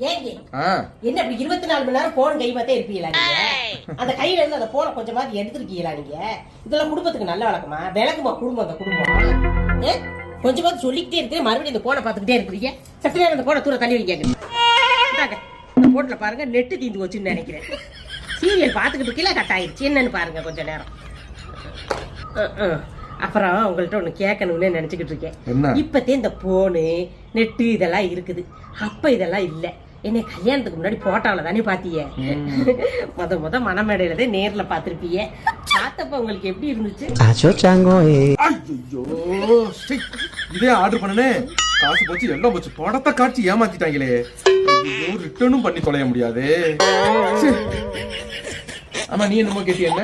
ஏங்க என்ன இப்படி 24 மணி நேரம் போன் கைமாத்தே இருப்பீங்களா நீங்க? அந்த கையில இருந்து அந்த போனை கொஞ்சமாவது எடுத்துருக்கீங்களா நீங்க? இதெல்லாம் குடும்பத்துக்கு நல்ல வழக்கமா? விளக்குமா குடும்பம் அந்த குடும்பம்? கொஞ்சமாவது சொல்லிக்கிட்டே இருக்கேன், மறுபடியும் இந்த போனை பார்த்துக்கிட்டே இருக்கிறீங்க. சற்று நேரம் அந்த போனை தூர தள்ளி வைக்காங்க. இந்த போன்ல பாருங்க நெட்டு தீந்து வச்சுன்னு நினைக்கிறேன். சீரியல் பார்த்துக்கிட்டு இருக்கீங்களா, கட் ஆயிடுச்சு என்னன்னு பாருங்க கொஞ்ச நேரம். அப்புறம் உங்கள்ட்ட ஒண்ணு கேட்கணும்னு நினைச்சுக்கிட்டு இருக்கேன். இப்பத்தே இந்த போனு நெட்டு இதெல்லாம் இருக்குது, அப்ப இதெல்லாம் இல்ல. என்னை கல்யாணத்துக்கு முன்னாடி போட்டாவில தானே பாத்தீங்க. முத மணமேடையில தான் நேர்ல பாத்திருப்பீங்க. பார்த்தப்ப உங்களுக்கு எப்படி இருந்துச்சு? இதே ஆர்டர் பண்ணனே, காசு போச்சு எல்லாம் போச்சு, படத்தை காட்சி ஏமாத்திட்டாங்களே. ரிட்டர்னும் பண்ணி தொலைய முடியாது. ஆமா, நீ என்னமோ கேட்டிய? என்ன